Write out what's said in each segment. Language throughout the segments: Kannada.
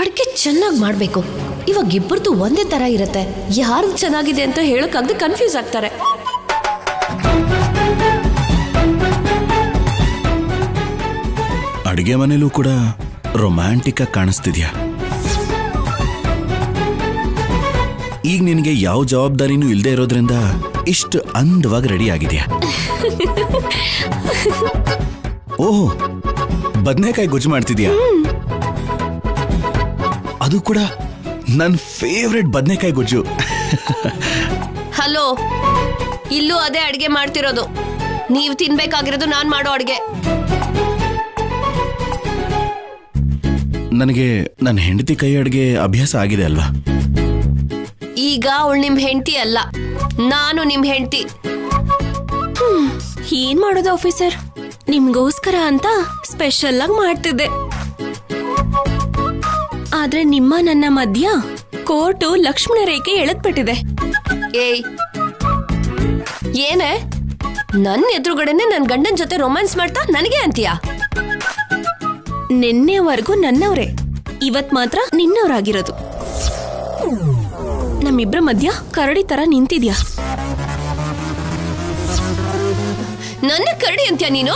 ಅಡ್ಗೆ ಚೆನ್ನಾಗಿ ಮಾಡ್ಬೇಕು. ಇವಾಗ ಇಬ್ಬರದು ಒಂದೇ ತರ ಇರುತ್ತೆ. ಯಾರು ಚೆನ್ನಾಗಿದೆ ಅಂತ ಹೇಳಕ್ಕಾಗದೆ ಕನ್ಫ್ಯೂಸ್ ಆಗ್ತಾರೆ. ಅಡಿಗೆ ಮನೇಲೂ ಕೂಡ ರೊಮ್ಯಾಂಟಿಕ್ ಆಗಿ ಕಾಣಿಸ್ತಿದ್ಯಾ? ಈಗ ನಿನಗೆ ಯಾವ ಜವಾಬ್ದಾರಿನೂ ಇಲ್ಲದೆ ಇರೋದ್ರಿಂದ ಇಷ್ಟು ಅಂದವಾಗಿ ರೆಡಿ ಆಗಿದ್ಯಾ. ಓಹೋ, ಬದನೆಕಾಯಿ ಗೊಜ್ಜು ಮಾಡ್ತಿದ್ಯಾ? ಅದು ಕೂಡ ನನ್ನ ಫೇವ್ರೆಟ್ ಬದನೆಕಾಯಿ ಗೊಜ್ಜು. ಹಲೋ, ಇಲ್ಲೂ ಅದೇ ಅಡ್ಗೆ ಮಾಡ್ತಿರೋದು. ನೀವು ತಿನ್ಬೇಕಾಗಿರೋದು ನಾನ್ ಮಾಡೋ ಅಡ್ಗೆ. ನನಗೆ ನನ್ನ ಹೆಂಡತಿ ಕೈ ಅಡ್ಗೆ ಅಭ್ಯಾಸ ಆಗಿದೆ ಅಲ್ವಾ? ಈಗ ಅವಳು ನಿಮ್ ಹೆಂಡತಿ ಅಲ್ಲ, ನಾನು ನಿಮ್ ಹೆಂಡತಿ. ಏನ್ ಮಾಡೋದು ಆಫೀಸರ್, ನಿಮ್ಗೋಸ್ಕರ ಅಂತ ಸ್ಪೆಷಲ್ ಆಗಿ ಮಾಡ್ತಿದ್ದೆ. ಆದ್ರೆ ನಿಮ್ಮ ನನ್ನ ಮಧ್ಯ ಕೋರ್ಟು ಲಕ್ಷ್ಮಣ ರೇಖೆ ಎಳೆದ್ಬಿಟ್ಟಿದೆ. ಏಯ್, ಏನೇ ನನ್ನ ಎದುರುಗಡೆನೆ ನನ್ ಗಂಡನ್ ಜೊತೆ ರೊಮ್ಯಾನ್ಸ್ ಮಾಡ್ತಾ ನನಗೆ ಅಂತೀಯಾ? ನಿನ್ನೆವರೆಗೂ ನನ್ನವ್ರೆ, ಇವತ್ ಮಾತ್ರ ನಿನ್ನವ್ರಾಗಿರೋದು. ನಮ್ಮಿಬ್ರ ಮಧ್ಯ ಕರಡಿ ತರ ನಿಂತಿದ್ಯಾ. ನನ್ನ ಕರಡಿ ಅಂತ್ಯಾ ನೀನು?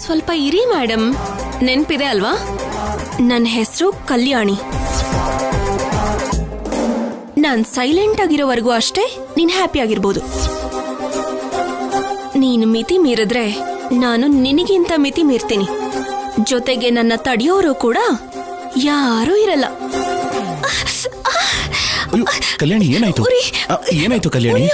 ಸ್ವಲ್ಪ ಇರಿ ಮೇಡಮ್, ನೆನ್ಪಿದೆ ಅಲ್ವಾ? ನನ್ನ ಹೆಸರು ಕಲ್ಯಾಣಿ. ನಾನ್ ಸೈಲೆಂಟ್ ಆಗಿರೋವರೆಗೂ ಅಷ್ಟೇ ನೀನ್ ಹ್ಯಾಪಿ ಆಗಿರ್ಬೋದು. ನೀನು ಮಿತಿ ಮೀರಿದ್ರೆ ನಾನು ನಿನಗಿಂತ ಮಿತಿ ಮೀರ್ತೀನಿ. ಜೊತೆಗೆ ನನ್ನ ತಡೆಯೋರು ಕೂಡ ಯಾರೂ ಇರಲ್ಲ. ಕಲ್ಯಾಣಿ, ಏನಾಯ್ತು? ಏನಾಯ್ತು ಕಲ್ಯಾಣಿ?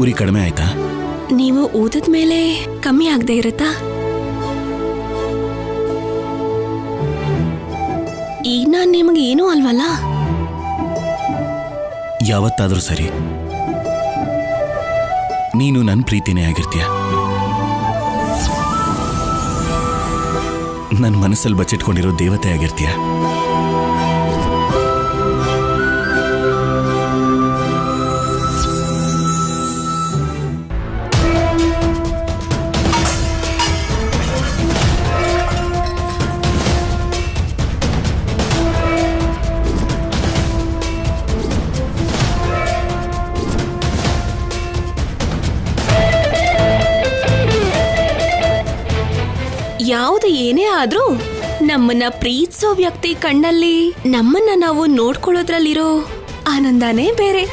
ಉರಿ ಕಡಿಮೆ ಆಯ್ತಾ? ನೀವು ಓದಿದ ಮೇಲೆ ಕಮ್ಮಿ ಆಗದೆ ಇರುತ್ತಾ? ಈಗ ನಾನು ನಿಮಗೆ ಏನೂ ಅಲ್ವಲ್ಲ? ಯಾವತ್ತಾದ್ರೂ ಸರಿ, ನೀನು ನನ್ನ ಪ್ರೀತಿನೇ ಆಗಿರ್ತೀಯ. ನನ್ನ ಮನಸ್ಸಲ್ಲಿ ಬಚ್ಚಿಟ್ಕೊಂಡಿರೋ ದೇವತೆ ಆಗಿರ್ತೀಯ. ಯಾವುದು ಏನೇ ಆದ್ರೂ ನಮ್ಮನ್ನ ಪ್ರೀತಿಸೋ ವ್ಯಕ್ತಿ ಕಣ್ಣಲ್ಲಿ ನಮ್ಮನ್ನ ನಾವು ನೋಡ್ಕೊಳ್ಳೋದ್ರಲ್ಲಿರೋ ಆನಂದನೇ ಬೇರೆ.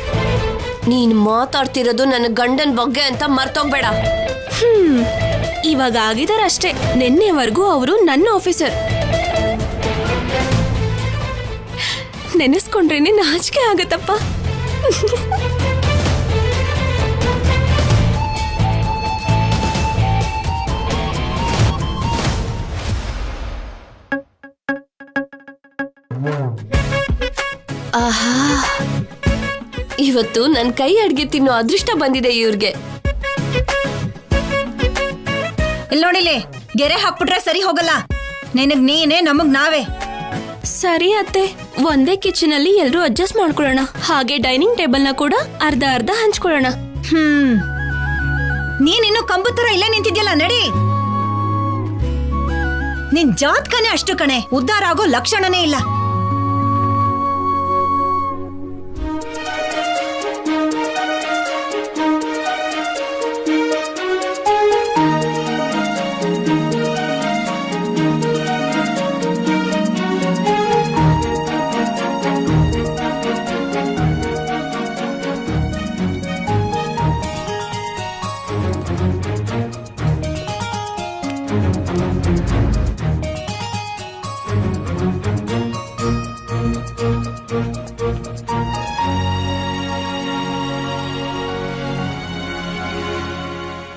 ನೀನ್ ಮಾತಾಡ್ತಿರೋದು ನನ್ನ ಗಂಡನ್ ಬಗ್ಗೆ ಅಂತ ಮರ್ತೋಗ್ಬೇಡ. ಇವಾಗ ಆಗಿದಾರಷ್ಟೇ. ನಿನ್ನೆವರೆಗೂ ಅವರು ನನ್ನ ಆಫೀಸರ್. ನೆನೆಸ್ಕೊಂಡ್ರೇನೆ ನಾಚಿಕೆ ಆಗತ್ತಪ್ಪ. ಆಹಾ, ಇವತ್ತು ನನ್ನ ಕೈ ಅಡ್ಗೆ ತಿನ್ನೋ ಅದೃಷ್ಟ ಬಂದಿದೆ ಇವ್ರಿಗೆ. ಇಲ್ಲೋಡಿಲಿ, ಗೆರೆ ಹಾಕ್ಬಿಟ್ರೆ ಸರಿ ಹೋಗಲ್ಲ. ನಿನಗ್ ನೀನೇ, ನಮಗ್ ನಾವೇ. ಸರಿ ಅತ್ತೆ, ಒಂದೇ ಕಿಚನ್ ಅಲ್ಲಿ ಎಲ್ರೂ ಅಡ್ಜಸ್ಟ್ ಮಾಡ್ಕೊಳ್ಳೋಣ. ಹಾಗೆ ಡೈನಿಂಗ್ ಟೇಬಲ್ ನ ಕೂಡ ಅರ್ಧ ಅರ್ಧ ಹಂಚ್ಕೊಳ್ಳೋಣ. ನೀನಿನ್ನು ಕಂಬು ತರ ಇಲ್ಲೇ ನಿಂತಿದ್ಯಲ್ಲ, ನಡಿ. ನಿನ್ ಜಾತ್ಕನೇ ಅಷ್ಟು ಕಣೆ, ಉದ್ಧಾರ ಆಗೋ ಲಕ್ಷಣನೇ ಇಲ್ಲ.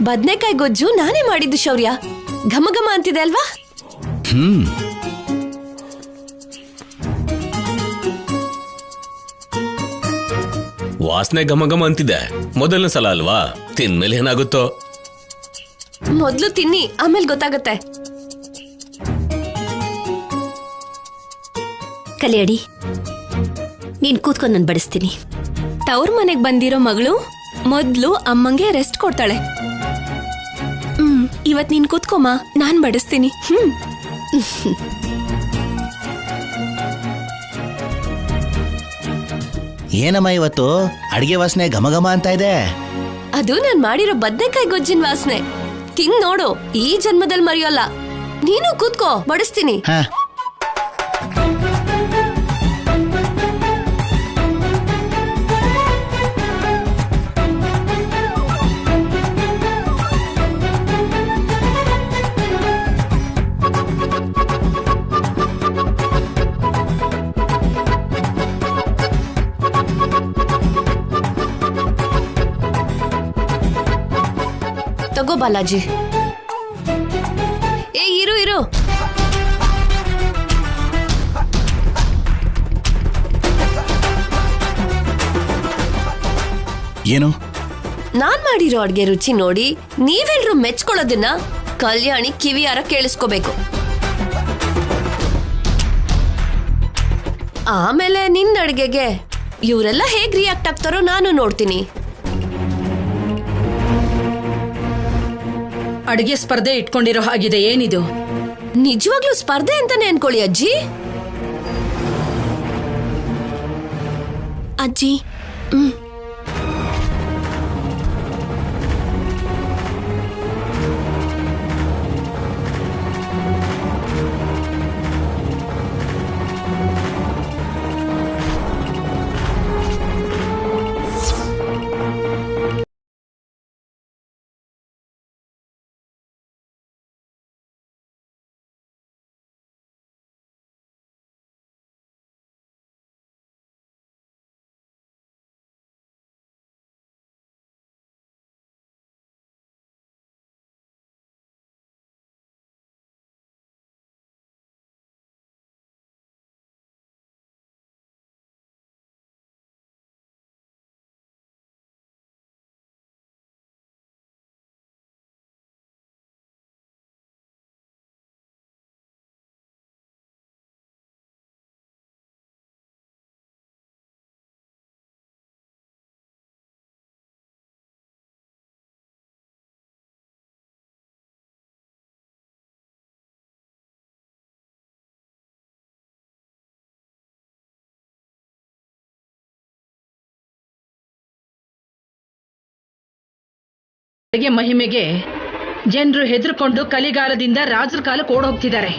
ಬದ್ನೆಕಾಯಿ ಗೊಜ್ಜು ನಾನೇ ಮಾಡಿದ್ದು ಶೌರ್ಯ. ಘಮ ಘಮ ಅಂತಿದೆ ಅಲ್ವಾ? ವಾಸನೆ ಘಮ ಘಮ ಅಂತಿದೆ. ಮೊದಲನೇ ಸಲ ಅಲ್ವಾ, ತಿಂದ್ಮೇಲೆ ಏನಾಗುತ್ತೋ. ಮೊದ್ಲು ತಿನ್ನಿ, ಆಮೇಲೆ ಗೊತ್ತಾಗತ್ತೆ. ಕಲಿಯಡಿ, ನೀನ್ ಕೂತ್ಕೊಂಡು ನಾನು ಬಡಿಸ್ತೀನಿ. ತವ್ರ ಮನೆಗ್ ಬಂದಿರೋ ಮಗಳು ಮೊದ್ಲು ಅಮ್ಮಂಗೆ ರೆಸ್ಟ್ ಕೊಡ್ತಾಳೆ. ಇವತ್ ನೀನ್ ಕೂತ್ಕೊಮ್ಮ, ನಾನ್ ಬಡಿಸ್ತೀನಿ. ಏನಮ್ಮ ಇವತ್ತು ಅಡಿಗೆ ವಾಸನೆ ಘಮ ಘಮ ಅಂತ ಇದೆ? ಅದು ನಾನ್ ಮಾಡಿರೋ ಬದ್ನೆಕಾಯಿ ಗೊಜ್ಜಿನ ವಾಸನೆ. ತಿಂದ್ ನೋಡು, ಈ ಜನ್ಮದಲ್ಲಿ ಮರೆಯೋಲ್ಲ. ನೀನು ಕೂತ್ಕೋ, ಬಡಿಸ್ತೀನಿ. ಹಾ, ತಗೋ ಬಾಲಾಜಿ. ಏ ಇರು ಇರು. ಏನು? ನಾನ್ ಮಾಡಿರೋ ಅಡ್ಗೆ ರುಚಿ ನೋಡಿ ನೀವೆಲ್ರೂ ಮೆಚ್ಕೊಳ್ಳೋದನ್ನ ಕಲ್ಯಾಣಿ ಕಿವಿಯಾರ ಕೇಳಿಸ್ಕೋಬೇಕು. ಆಮೇಲೆ ನಿನ್ನ ಅಡ್ಗೆಗೆ ಇವರೆಲ್ಲ ಹೇಗ್ ರಿಯಾಕ್ಟ್ ಆಗ್ತಾರೋ ನಾನು ನೋಡ್ತೀನಿ. ಅಡಿಗೆ ಸ್ಪರ್ಧೆ ಇಟ್ಕೊಂಡಿರೋ ಹಾಗಿದೆ. ಏನಿದು? ನಿಜವಾಗ್ಲೂ ಸ್ಪರ್ಧೆ ಅಂತಾನೆ ಅನ್ಕೊಳ್ಳಿ ಅಜ್ಜಿ. ಅಜ್ಜಿ, ಅಡಿಗೆ ಮಹಿಮೆಗೆ ಜನರು ಹೆದರ್ಕೊಂಡು ಕಲಿಗಾಲದಿಂದ ರಾಜರ ಕಾಲಕ್ಕೆ ಓಡ್ ಹೋಗ್ತಿದ್ದಾರೆ.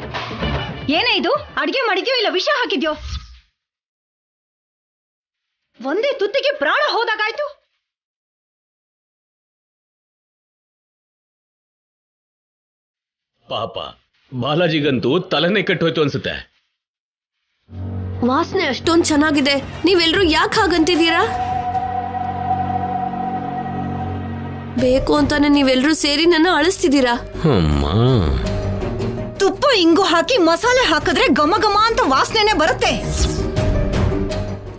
ಏನೇ ಇದು? ಅಡಿಗೆ ಮಾಡಿದ್ಯೋ ಇಲ್ಲ ವಿಷ ಹಾಕಿದ್ಯೋ? ಒಂದೇ ತುತ್ತಿಗೆ ಪ್ರಾಣ ಹೋದಾಗಾಯ್ತು. ಪಾಪ ಬಾಲಾಜಿಗಂತೂ ತಲೆನೇ ಕೆಟ್ಟೋಯ್ತು ಅನ್ಸುತ್ತೆ. ವಾಸನೆ ಅಷ್ಟೊಂದ್ ಚೆನ್ನಾಗಿದೆ, ನೀವೆಲ್ರೂ ಯಾಕೆ ಹಾಗಂತಿದ್ದೀರಾ? ಬೇಕು ಅಂತಾನೆ ನೀವೆಲ್ರೂ ಸೇರಿ ನನ್ನ ಅಳಿಸ್ತಿದ್ದೀರಾ. ತುಪ್ಪ ಇಂಗು ಹಾಕಿ ಮಸಾಲೆ ಹಾಕಿದ್ರೆ ಘಮ ಘಮ ಅಂತ ವಾಸನೆನೆ ಬರುತ್ತೆ.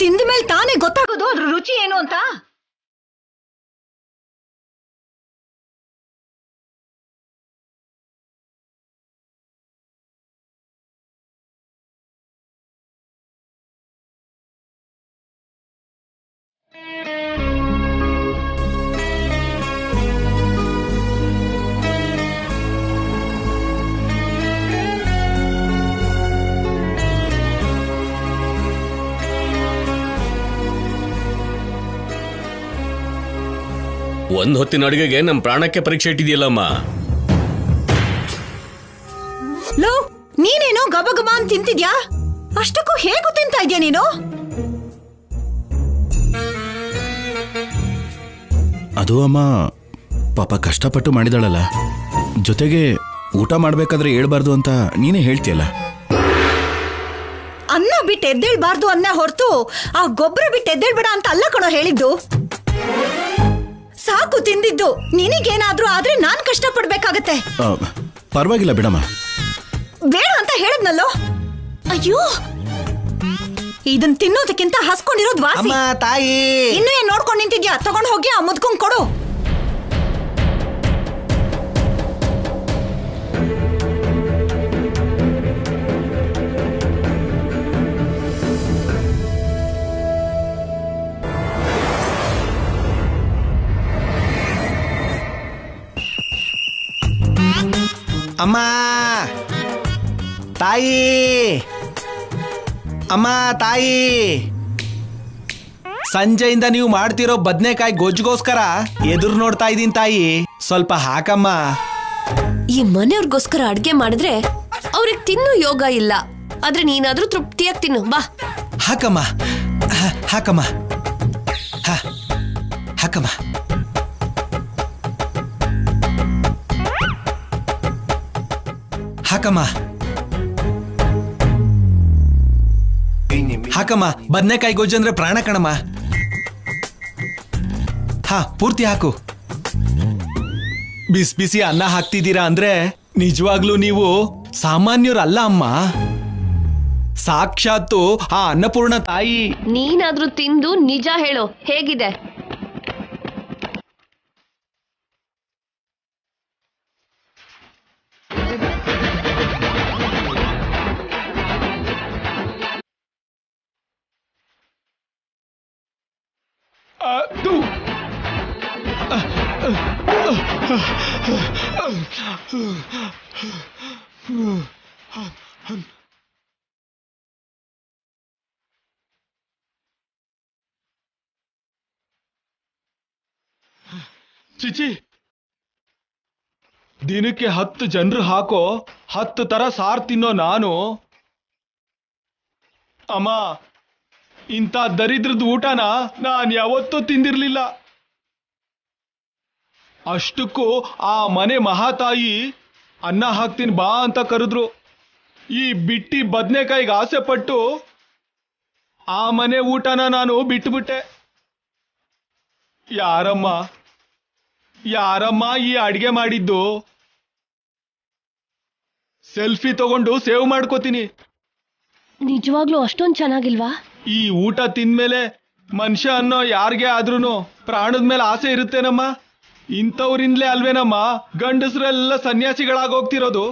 ತಿಂದ ಮೇಲೆ ತಾನೇ ಗೊತ್ತಾಗೋದು ಅದ್ರ ರುಚಿ ಏನು ಅಂತ. ಒಂದ್ ಹೊತ್ತಿನ ಅಡುಗೆಗೆ ನಮ್ ಪ್ರಾಣಕ್ಕೆ ಪರೀಕ್ಷೆ ಇಟ್ಟಿದೆಯಲ್ಲಮ್ಮ. ಲೋ, ನೀನೇನೋ ಗಬ ಗಬ ಅಂತ ತಿಂತಿದ್ಯಾ? ಅಷ್ಟಕ್ಕೂ ಹೇಗೂ ತಿಂತಾ ಇದ್ಯಾ ನೀನು? ಅದು ಅಮ್ಮ ಪಾಪ ಕಷ್ಟಪಟ್ಟು ಮಾಡಿದಾಳಲ್ಲ, ಜೊತೆಗೆ ಊಟ ಮಾಡ್ಬೇಕಾದ್ರೆ ಹೇಳ್ಬಾರ್ದು ಅಂತ ನೀನೇ ಹೇಳ್ತೀಯಲ್ಲ. ಅನ್ನ ಬಿಟ್ಟು ಎದ್ದೇಳ್ಬಾರ್ದು ಅನ್ನೇ ಹೊರತು ಆ ಗೊಬ್ಬರ ಬಿಟ್ಟು ಎದ್ದೇಳ್ಬೇಡ ಅಂತ ಅಲ್ಲ ಕಣೋ ಹೇಳಿದ್ದು. ಸಾಕು ತಿಂದಿದ್ದು. ನಿನಗೇನಾದ್ರೂ ಆದ್ರೆ ನಾನ್ ಕಷ್ಟ ಪಡ್ಬೇಕಾಗತ್ತೆ. ಪರವಾಗಿಲ್ಲ ಬಿಡಮ್ಮ. ಬೇಡ ಅಂತ ಹೇಳದ್ನಲ್ಲೋ. ಅಯ್ಯೋ, ಇದನ್ ತಿನ್ನೋದಕ್ಕಿಂತ ಹಸ್ಕೊಂಡಿರೋದ್ ವಾಸಿ. ತಾಯಿ ಇನ್ನು ಏನ್ ನೋಡ್ಕೊಂಡ್ ನಿಂತಿದ್ಯಾ? ತಗೊಂಡ್ ಹೋಗಿ ಆ ಮುದ್ಕೊಂಡ್ ಕೊಡು. ಅಮ್ಮ ತಾಯಿ, ಅಮ್ಮ ತಾಯಿ, ಸಂಜೆಯಿಂದ ನೀವು ಮಾಡ್ತಿರೋ ಬದ್ನೆಕಾಯಿ ಗೊಜ್ಜಿಗೋಸ್ಕರ ಎದುರು ನೋಡ್ತಾ ಇದ್ದೀನಿ ತಾಯಿ, ಸ್ವಲ್ಪ ಹಾಕಮ್ಮ. ಈ ಮನೆಯವ್ರಿಗೋಸ್ಕರ ಅಡ್ಗೆ ಮಾಡಿದ್ರೆ ಅವ್ರಿಗೆ ತಿನ್ನೋ ಯೋಗ ಇಲ್ಲ. ಆದ್ರೆ ನೀನಾದ್ರೂ ತೃಪ್ತಿಯಾಗಿ ತಿನ್ನು ಬಾ. ಹಾಕಮ್ಮ, ಹಾಕಮ್ಮ, ಹಾಕಮ್ಮ. ಹಾಕಮ್ಮ, ಹಾಕಮ್ಮ. ಬದ್ನೆಕಾಯಿ ಗೊಜ್ಜು ಅಂದ್ರೆ ಪ್ರಾಣ ಕಣಮ್ಮ. ಹಾ, ಪೂರ್ತಿ ಹಾಕು. ಬಿಸಿ ಬಿಸಿ ಅನ್ನ ಹಾಕ್ತಿದ್ದೀರಾ ಅಂದ್ರೆ ನಿಜವಾಗ್ಲೂ ನೀವು ಸಾಮಾನ್ಯರಲ್ಲ ಅಮ್ಮ. ಸಾಕ್ಷಾತ್ತು ಆ ಅನ್ನಪೂರ್ಣ ತಾಯಿ. ನೀನಾದ್ರೂ ತಿಂದು ನಿಜ ಹೇಳು, ಹೇಗಿದೆ? ಚಿಚಿ, ದಿನಕ್ಕೆ 10 ಜನರು ಹಾಕೋ 10 ತರ ಸಾರ್ ತಿನ್ನೋ ನಾನು ಅಮ್ಮ, ಇಂಥ ದರಿದ್ರದ ಊಟನ ನಾನು ಯಾವತ್ತೂ ತಿಂದಿರ್ಲಿಲ್ಲ. ಅಷ್ಟಕ್ಕೂ ಆ ಮನೆ ಮಹಾತಾಯಿ ಅನ್ನ ಹಾಕ್ತೀನಿ ಬಾ ಅಂತ ಕರೆದ್ರು. ಈ ಬಿಟ್ಟಿ ಬದ್ನೆಕಾಯಿಗೆ ಆಸೆ ಪಟ್ಟು ಆ ಮನೆ ಊಟನ ನಾನು ಬಿಟ್ಟುಬಿಟ್ಟೆ. ಯಾರಮ್ಮ ಈ ಅಡ್ಗೆ ಮಾಡಿದ್ದು? ಸೆಲ್ಫಿ ತಗೊಂಡು ಸೇವ್ ಮಾಡ್ಕೋತೀನಿ. ನಿಜವಾಗ್ಲೂ ಅಷ್ಟೊಂದು ಚೆನ್ನಾಗಿಲ್ವಾ? ಈ ಊಟ ತಿಂದ್ಮೇಲೆ ಮನುಷ್ಯ ಅನ್ನೋ ಯಾರಿಗೆ ಆದ್ರೂ ಪ್ರಾಣದ ಮೇಲೆ ಆಸೆ ಇರುತ್ತೇನಮ್ಮ? ಇಂಥವ್ರಿಂದಲೇ ಅಲ್ವೇನಮ್ಮ ಗಂಡಸರೆಲ್ಲ ಸನ್ಯಾಸಿಗಳಾಗೋಗ್ತಿರೋದು.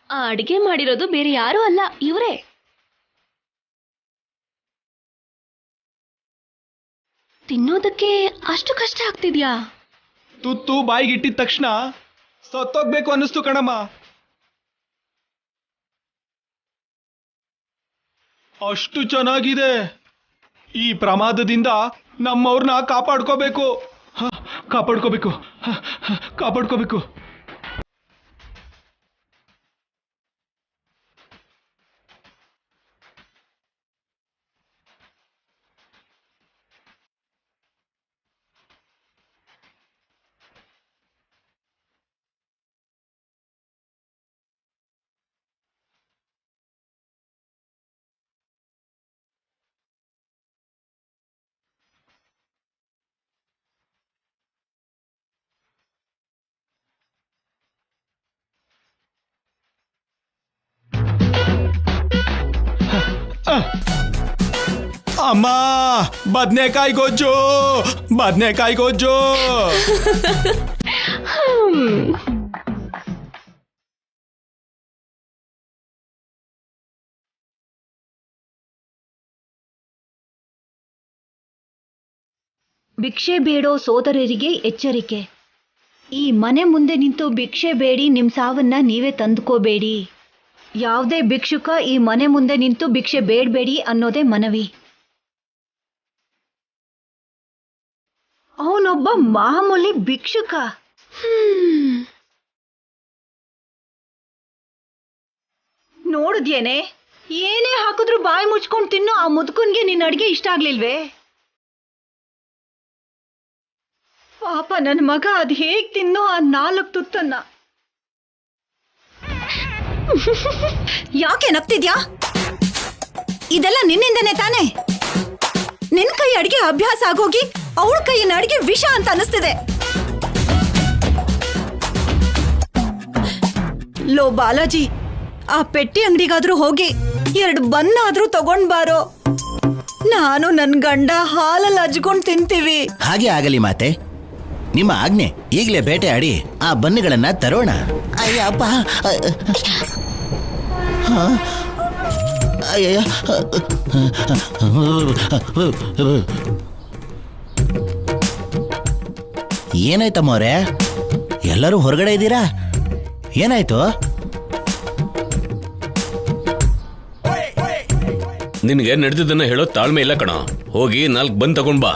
ಆ ಅಡಿಗೆ ಮಾಡಿರೋದು ಬೇರೆ ಯಾರು ಅಲ್ಲ, ಇವರೇ. ತಿನ್ನೋದಕ್ಕೆ ಅಷ್ಟು ಕಷ್ಟ ಆಗ್ತಿದ್ಯಾ? ತುತ್ತು ಬಾಯಿಗಿಟ್ಟಿದ ತಕ್ಷಣ ಸತ್ತೋಗ್ಬೇಕು ಅನ್ನಿಸ್ತು ಕಣಮ್ಮ. ಅಷ್ಟು ಚೆನ್ನಾಗಿದೆ. ಈ ಪ್ರಮಾದದಿಂದ ನಮ್ಮವ್ರನ್ನ ಕಾಪಾಡ್ಕೋಬೇಕು. ಅಮ್ಮ, ಬದ್ನೆಕಾಯಿ ಗೊಜ್ಜು. ಭಿಕ್ಷೆ ಬೇಡೋ ಸೋದರರಿಗೆ ಎಚ್ಚರಿಕೆ. ಈ ಮನೆ ಮುಂದೆ ನಿಂತು ಭಿಕ್ಷೆ ಬೇಡಿ ನಿಮ್ ಸಾವನ್ನ ನೀವೇ ತಂದುಕೋಬೇಡಿ. ಯಾವುದೇ ಭಿಕ್ಷುಕ ಈ ಮನೆ ಮುಂದೆ ನಿಂತು ಭಿಕ್ಷೆ ಬೇಡಬೇಡಿ ಅನ್ನೋದೇ ಮನವಿ. ಅವನೊಬ್ಬ ಮಾಮೂಲಿ ಭಿಕ್ಷುಕ. ನೋಡಿದ್ಯೇನೆ, ಏನೇ ಹಾಕಿದ್ರು ಬಾಯಿ ಮುಚ್ಕೊಂಡು ತಿನ್ನೋ ಆ ಮುದುಕನ್ಗೆ ನಿನ್ನ ಅಡ್ಗೆ ಇಷ್ಟ ಆಗ್ಲಿಲ್ವೇ? ಪಾಪ ನನ್ನ ಮಗ ಅದ್ ಹೇಗ್ ತಿನ್ನೋ ಆ 4 ತುತ್ತನ್ನ. ಯಾಕೆ ನಗ್ತಿದ್ಯಾ? ಇದೆಲ್ಲ ನಿನ್ನಿಂದನೇ ತಾನೆ? ನಿನ್ ಕೈ ಅಡಿಗೆ ಅಭ್ಯಾಸ ಆಗೋಗಿ ಅವಳ ಕೈಯಿನ ಅಡಿಗೆ ವಿಷ ಅಂತ ಅನಿಸ್ತಿದೆ. ಲೋ ಬಾಲಾಜಿ, ಆ ಪೆಟ್ಟಿ ಅಂಗಡಿಗಾದ್ರೂ ಹೋಗಿ 2 ಬನ್ನಾದ್ರೂ ತಗೊಂಡ್ ಬಾರೋ. ನಾನು ನನ್ ಗಂಡ ಹಾಲಲ್ಲಿ ಹಚ್ಕೊಂಡ್ ತಿಂತೀವಿ. ಹಾಗೆ ಆಗಲಿ ಮಾತೆ, ನಿಮ್ಮ ಆಜ್ಞೆ. ಈಗಲೇ ಬೇಟೆ ಆಡಿ ಆ ಬನ್ನುಗಳನ್ನ ತರೋಣ. ಅಯ್ಯಪ್ಪ, ಅಯ್ಯ, ಏನಾಯ್ತಮ್ಮವ್ರೆ, ಎಲ್ಲರೂ ಹೊರಗಡೆ ಇದ್ದೀರಾ? ಏನಾಯ್ತು? ನಿನ್ಗೆ ನಡೆದಿದ್ದನ್ನ ಹೇಳೋ ತಾಳ್ಮೆ ಇಲ್ಲ ಕಣ. ಹೋಗಿ 4 ಬಂದ್ ತಗೊಂಡ್ ಬಾ,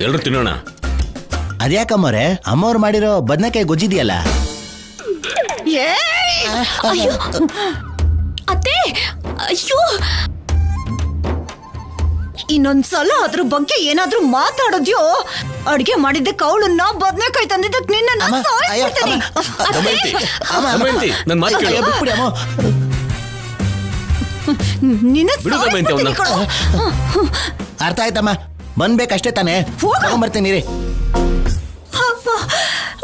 ಎಲ್ರು ತಿನ್ನೋಣ. ಅದ್ಯಾಕಮ್ಮವ್ರೆ, ಅಮ್ಮವ್ರು ಮಾಡಿರೋ ಬದನೆಕಾಯಿ ಗೊಜ್ಜಿದೆಯಲ್ಲ. ಅತ್ತೆ, ಅಯ್ಯೋ, ಇನ್ನೊಂದ್ಸಲ ಅದ್ರ ಬಗ್ಗೆ ಏನಾದ್ರೂ ಮಾತಾಡೋದ್ಯೋ, ಅಡ್ಗೆ ಮಾಡಿದ್ದಕ್ಕೆ ಅವಳನ್ನ ಬದನೆಕಾಯಿ ತಂದಿದ್ದಕ್ಕೆ ನಿನ್ನ ನನ್ ಮಾತು ಕೇಳು. ಅರ್ಥ ಆಯ್ತಮ್ಮ, ಬಂದ್ಬೇಕಷ್ಟೇ ತಾನೇ, ತಗೊಂಡ್ಬರ್ತೀನಿ ರೀ.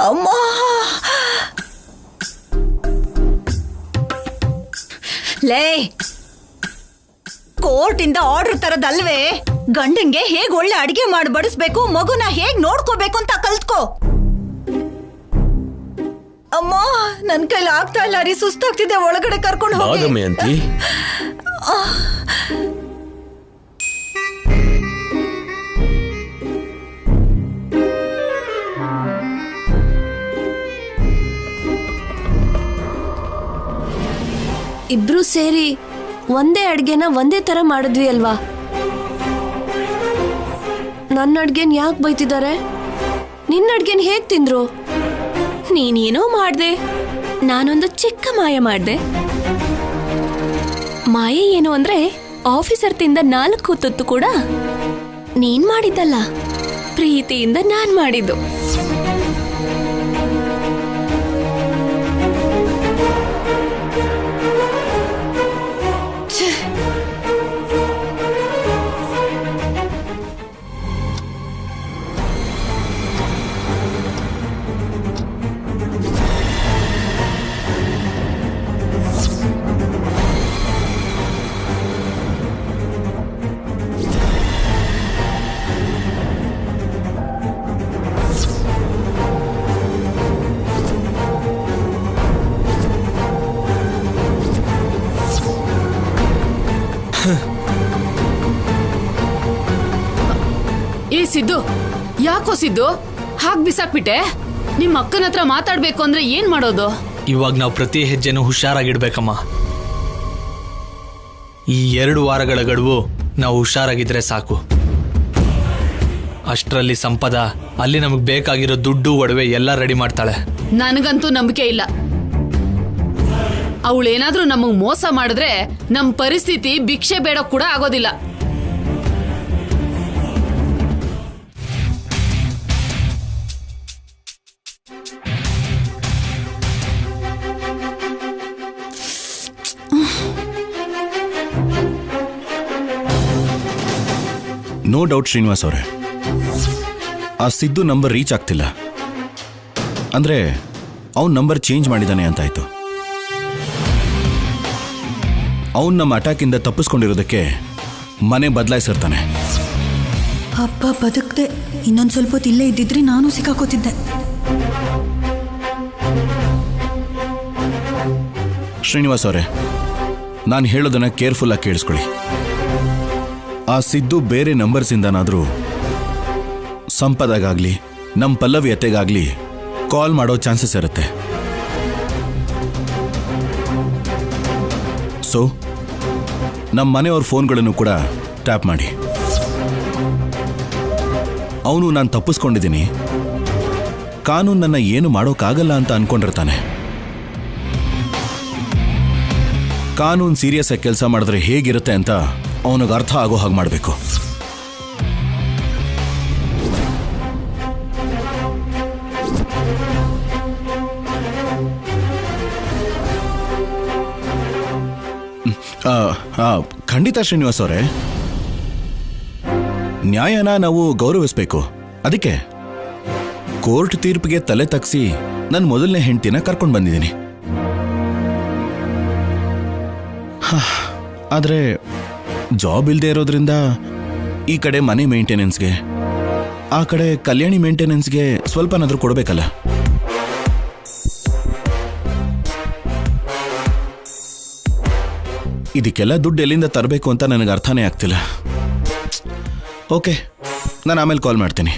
ಅಮ್ಮ, ಲೇ, ಕೋರ್ಟಿಂದ ಆರ್ಡರ್ ತರದಲ್ವೇ, ಗಂಡಂಗೆ ಹೇಗ್ ಒಳ್ಳೆ ಅಡಿಗೆ ಮಾಡಿ ಬಡಿಸ್ಬೇಕು, ಮಗುನ ಹೇಗ್ ನೋಡ್ಕೋಬೇಕು ಅಂತ ಕಲ್ತ್ಕೋ. ಅಮ್ಮ, ನನ್ ಕೈಲಿ ಆಗ್ತಾ ಇಲ್ಲ ರೀ, ಸುಸ್ತಾಗ್ತಿದೆ, ಒಳಗಡೆ ಕರ್ಕೊಂಡು ಹೋಗಿ. ಅಂತಿ ಇಬ್ರು ಸೇರಿ ಒಂದೇ ಅಡ್ಗೆನ ಒಂದೇ ತರ ಮಾಡಿದ್ವಿ ಅಲ್ವಾ? ನನ್ನ ಅಡ್ಗೆನ್ ಯಾಕೆ ಬೈತಿದ್ದಾರೆ? ನಿನ್ನ ಅಡ್ಗೆನ್ ಹೇಗ್ ತಿಂದ್ರು? ನೀನೇನೋ ಮಾಡ್ದೆ, ನಾನೊಂದು ಚಿಕ್ಕ ಮಾಯ ಮಾಡ್ದೆ. ಮಾಯೆ ಏನು ಅಂದ್ರೆ, ಆಫೀಸರ್ ತಿಂದ 4 ತುತ್ತು ಕೂಡ ನೀನ್ ಮಾಡಿದ್ದಲ್ಲ, ಪ್ರೀತಿಯಿಂದ ನಾನ್ ಮಾಡಿದ್ದು. ಏ ಸಿದ್ದು, ಯಾಕೋ ಸಿದ್ದು ಹಾಗ್ ಬಿಸಾಕ್ಬಿಟ್ಟೆ? ನಿಮ್ ಅಕ್ಕನ ಹತ್ರ ಮಾತಾಡ್ಬೇಕು ಅಂದ್ರೆ ಏನ್ ಮಾಡೋದು? ಇವಾಗ ನಾವು ಪ್ರತಿ ಹೆಜ್ಜೆನೂ ಹುಷಾರಾಗಿಡ್ಬೇಕಮ್ಮ. ಈ 2 ವಾರಗಳ ಗಡುವು ನಾವು ಹುಷಾರಾಗಿದ್ರೆ ಸಾಕು. ಅಷ್ಟರಲ್ಲಿ ಸಂಪದ ಅಲ್ಲಿ ನಮಗೆ ಬೇಕಾಗಿರೋ ದುಡ್ಡು ಒಡವೆ ಎಲ್ಲ ರೆಡಿ ಮಾಡ್ತಾಳೆ. ನನಗಂತೂ ನಂಬಿಕೆ ಇಲ್ಲ. ಅವಳೇನಾದ್ರೂ ನಮಗ್ ಮೋಸ ಮಾಡಿದ್ರೆ ನಮ್ ಪರಿಸ್ಥಿತಿ ಭಿಕ್ಷೆ ಬೇಡ ಕೂಡ ಆಗೋದಿಲ್ಲ. ನೋ ಡೌಟ್ ಶ್ರೀನಿವಾಸ್ ಅವರೇ, ಆ ಸಿದ್ದು ನಂಬರ್ ರೀಚ್ ಆಗ್ತಿಲ್ಲ ಅಂದ್ರೆ ಅವನ್ ನಂಬರ್ ಚೇಂಜ್ ಮಾಡಿದಾನೆ ಅಂತಾಯ್ತು. ಅವನ್ ನಮ್ಮ ಅಟ್ಯಾಕಿಂದ ತಪ್ಪಿಸ್ಕೊಂಡಿರೋದಕ್ಕೆ ಮನೆ ಬದಲಾಯಿಸಿರ್ತಾನೆ. ಅಪ್ಪ ಬದುಕ್ದೆ ಇನ್ನೊಂದ್ ಸ್ವಲ್ಪ ಹೊತ್ತು ಇಲ್ಲೇ ಇದ್ದಿದ್ರೆ ನಾನು ಸಿಕ್ಕಾಕೋತಿದ್ದೆ. ಶ್ರೀನಿವಾಸ್ ಅವರೇ, ನಾನು ಹೇಳೋದನ್ನ ಕೇರ್ಫುಲ್ ಆಗಿ ಕೇಳಿಸ್ಕೊಳ್ಳಿ. ಆ ಸಿದ್ದು ಬೇರೆ ನಂಬರ್ಸಿಂದನಾದ್ರೂ ಸಂಪದಾಗ್ಲಿ ನಮ್ಮ ಪಲ್ಲವಿ ಅತ್ತೆಗಾಗ್ಲಿ ಕಾಲ್ ಮಾಡೋ ಚಾನ್ಸಸ್ ಇರುತ್ತೆ. ಸೊ ನಮ್ಮ ಮನೆಯವ್ರ ಫೋನ್ಗಳನ್ನು ಕೂಡ ಟ್ಯಾಪ್ ಮಾಡಿ. ಅವನು ನಾನು ತಪ್ಪಿಸ್ಕೊಂಡಿದ್ದೀನಿ, ಕಾನೂನು ನನ್ನ ಏನು ಮಾಡೋಕ್ಕಾಗಲ್ಲ ಅಂತ ಅನ್ಕೊಂಡಿರ್ತಾನೆ. ಕಾನೂನು ಸೀರಿಯಸ್ ಆಗಿ ಕೆಲಸ ಮಾಡಿದ್ರೆ ಹೇಗಿರುತ್ತೆ ಅಂತ ಅವನಿಗೆ ಅರ್ಥ ಆಗೋ ಹಾಗೆ ಮಾಡಬೇಕು. ಖಂಡಿತ ಶ್ರೀನಿವಾಸ್ ಅವರೇ, ನ್ಯಾಯನ ನಾವು ಗೌರವಿಸ್ಬೇಕು. ಅದಕ್ಕೆ ಕೋರ್ಟ್ ತೀರ್ಪಿಗೆ ತಲೆ ತಗ್ಸಿ ನನ್ನ ಮೊದಲನೇ ಹೆಂಡ್ತಿನ ಕರ್ಕೊಂಡು ಬಂದಿದ್ದೀನಿ. ಆದರೆ ಜಾಬ್ ಇಲ್ಲದೆ ಇರೋದ್ರಿಂದ ಈ ಕಡೆ ಮನೆ ಮೇಂಟೆನೆನ್ಸ್ಗೆ, ಆ ಕಡೆ ಕಲ್ಯಾಣಿ ಮೇಂಟೆನೆನ್ಸ್ಗೆ ಸ್ವಲ್ಪನಾದ್ರೂ ಕೊಡಬೇಕಲ್ಲ. ಇದಕ್ಕೆಲ್ಲ ದುಡ್ಡು ಎಲ್ಲಿಂದ ತರಬೇಕು ಅಂತ ನನಗೆ ಅರ್ಥನೇ ಆಗ್ತಿಲ್ಲ. ಓಕೆ, ನಾನು ಆಮೇಲೆ ಕಾಲ್ ಮಾಡ್ತೀನಿ.